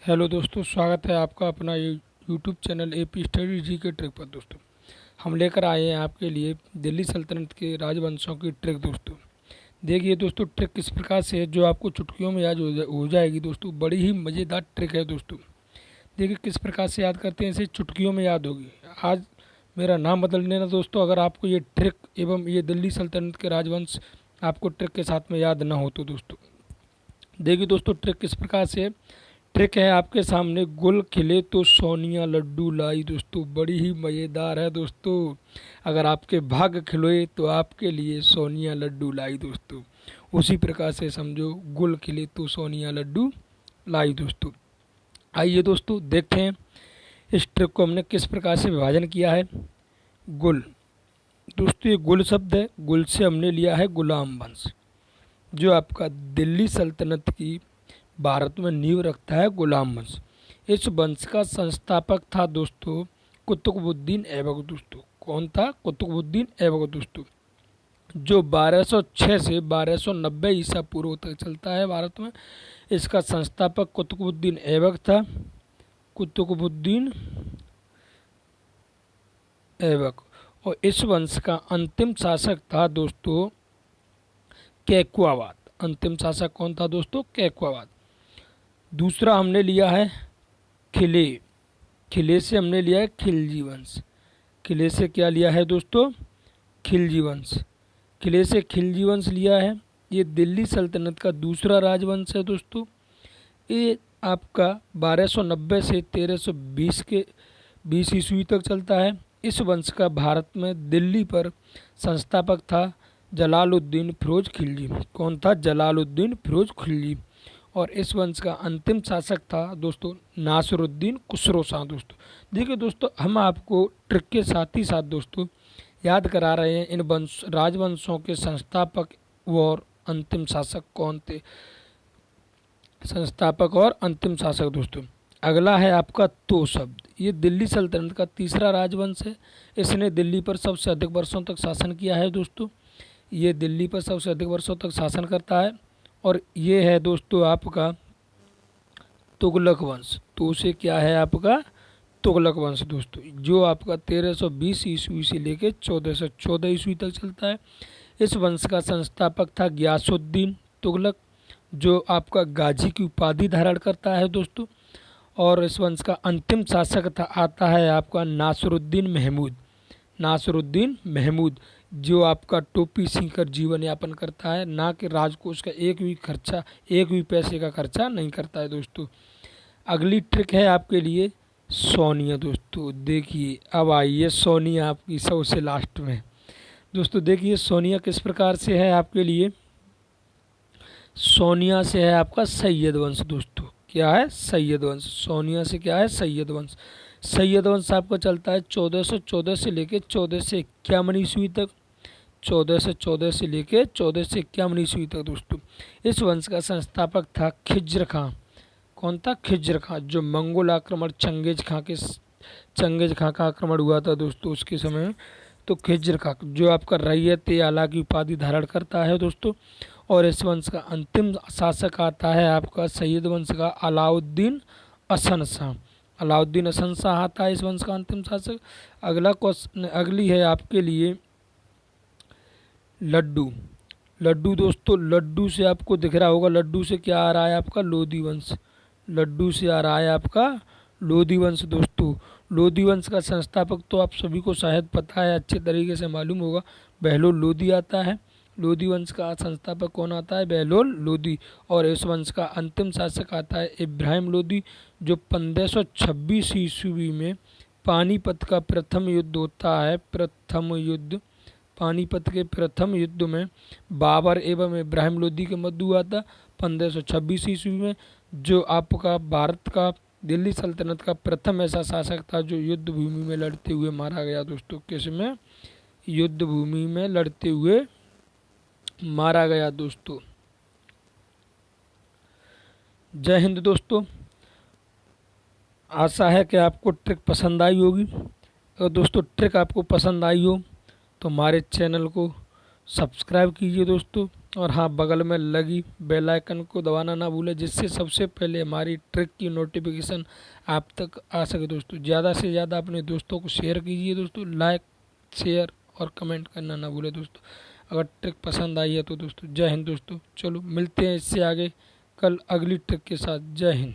Hello दोस्तों, स्वागत है आपका अपना यूट्यूब चैनल एपी स्टडी जी के ट्रिक पर। दोस्तों हम लेकर आए हैं आपके लिए दिल्ली सल्तनत के राजवंशों की ट्रिक। दोस्तों देखिए दोस्तों, ट्रिक किस प्रकार से है जो आपको चुटकियों में याद हो जाएगी। दोस्तों बड़ी ही मज़ेदार ट्रिक है। दोस्तों देखिए किस प्रकार से याद करते हैं, इसे चुटकियों में याद होगी। आज मेरा नाम बदल देना दोस्तों, अगर आपको ये ट्रिक एवं ये दिल्ली सल्तनत के राजवंश आपको ट्रिक के साथ में याद ना हो तो। दोस्तों देखिए दोस्तों, ट्रिक किस प्रकार से ट्रिक है आपके सामने। गुल खिले तो सोनिया लड्डू लाई। दोस्तों बड़ी ही मज़ेदार है। दोस्तों अगर आपके भाग्य खिले तो आपके लिए सोनिया लड्डू लाई। दोस्तों उसी प्रकार से समझो, गुल खिले तो सोनिया लड्डू लाई। दोस्तों आइए दोस्तों देखते हैं इस ट्रिक को हमने किस प्रकार से विभाजन किया है। गुल, दोस्तों ये गुल शब्द है, गुल से हमने लिया है गुलाम वंश, जो आपका दिल्ली सल्तनत की भारत में नींव रखता है गुलाम वंश। इस वंश का संस्थापक था दोस्तों कुतुबुद्दीन ऐबक। दोस्तों कौन था? कुतुबुद्दीन ऐबक। दोस्तों जो 1206 से 1290 ईसा पूर्व तक चलता है भारत में। इसका संस्थापक कुतुबुद्दीन ऐबक था, कुतुबुद्दीन ऐबक। और इस वंश का अंतिम शासक था दोस्तों कैकवाबाद। अंतिम शासक कौन था दोस्तों? कैकवाबाद। दूसरा हमने लिया है खिले। खिले से हमने लिया है खिलजी वंश। खिले से क्या लिया है दोस्तों? खिलजी वंश। खिले से खिलजी वंश लिया है। ये दिल्ली सल्तनत का दूसरा राजवंश है। दोस्तों ये आपका 1290 से 1320 के 20 ईस्वी तक चलता है। इस वंश का भारत में दिल्ली पर संस्थापक था जलालुद्दीन फिरोज खिलजी। कौन था? जलालुद्दीन फिरोज खिलजी। और इस वंश का अंतिम शासक था दोस्तों नासिरुद्दीन खुसरो शाह। दोस्तों देखिए दोस्तों, हम आपको ट्रिक के साथ ही साथ दोस्तों याद करा रहे हैं इन राजवंशों के संस्थापक और अंतिम शासक कौन थे। संस्थापक और अंतिम शासक। दोस्तों अगला है आपका तो शब्द। ये दिल्ली सल्तनत का तीसरा राजवंश है। इसने दिल्ली पर सबसे अधिक वर्षों तक शासन किया है। दोस्तों ये दिल्ली पर सबसे अधिक वर्षों तक शासन करता है। और ये है दोस्तों आपका तुगलक वंश। तो से क्या है आपका? तुगलक वंश। दोस्तों जो आपका 1320 ईस्वी से लेकर 1414 ईस्वी तक चलता है। इस वंश का संस्थापक था गियासुद्दीन तुगलक, जो आपका गाजी की उपाधि धारण करता है। दोस्तों और इस वंश का अंतिम शासक आता है आपका नासिरुद्दीन महमूद। नासिरुद्दीन महमूद जो आपका टोपी सीकर जीवन यापन करता है, ना कि राजकोष का एक भी पैसे का खर्चा नहीं करता है। दोस्तों अगली ट्रिक है आपके लिए सोनिया। दोस्तों देखिए, अब आइए सोनिया आपकी सबसे लास्ट में। दोस्तों देखिए सोनिया किस प्रकार से है आपके लिए। सोनिया से है आपका सैयद वंश। दोस्तों क्या है? सैयद वंश। सोनिया से क्या है? सैयद वंश। सैयद वंश आपका चलता है 1414 से लेकर 1451 ईस्वी तक। 1414 से लेकर 1451 ईस्वी तक। दोस्तों इस वंश का संस्थापक था खिज्र खां। कौन था? खिज्र खां, जो मंगोल आक्रमण चंगेज खां का आक्रमण हुआ था दोस्तों उसके समय। तो खिज्र खां जो आपका रैयत आला की उपाधि धारण करता है। दोस्तों और इस वंश का अंतिम शासक आता है आपका सैयद वंश का अलाउद्दीन असन शाह। अलाउद्दीन असन शाह आता है इस वंश का अंतिम शासक। अगला क्वेश्चन, अगली है आपके लिए लड्डू। लड्डू दोस्तों, लड्डू से आपको दिख रहा होगा, लड्डू से क्या आ रहा है आपका? लोधी वंश। लड्डू से आ रहा है आपका लोधी वंश। दोस्तों लोधी वंश का संस्थापक तो आप सभी को शायद पता है, अच्छे तरीके से मालूम होगा, बहलोल लोधी आता है। लोधी वंश का संस्थापक कौन आता है? बहलोल लोधी। और इस वंश का अंतिम शासक आता है इब्राहिम लोधी, जो 1526 ईस्वी में पानीपत का प्रथम युद्ध होता है। प्रथम युद्ध, पानीपत के प्रथम युद्ध में बाबर एवं इब्राहिम लोधी के मध्य हुआ था 1526 ईस्वी में। जो आपका भारत का दिल्ली सल्तनत का प्रथम ऐसा शासक था जो युद्ध भूमि में लड़ते हुए मारा गया। दोस्तों किस में? युद्ध भूमि में लड़ते हुए मारा गया। दोस्तों जय हिंद। दोस्तों आशा है कि आपको ट्रिक पसंद आई होगी। अगर दोस्तों ट्रिक आपको पसंद आई हो तो हमारे चैनल को सब्सक्राइब कीजिए दोस्तों, और हाँ, बगल में लगी बेल आइकन को दबाना ना भूलें, जिससे सबसे पहले हमारी ट्रिक की नोटिफिकेशन आप तक आ सके दोस्तों। ज़्यादा से ज़्यादा अपने दोस्तों को शेयर कीजिए दोस्तों, लाइक शेयर और कमेंट करना ना भूलें दोस्तों। अगर ट्रिक पसंद आई है तो दोस्तों जय हिंद दोस्तों। चलो मिलते हैं इससे आगे कल अगली ट्रिक के साथ। जय हिंद।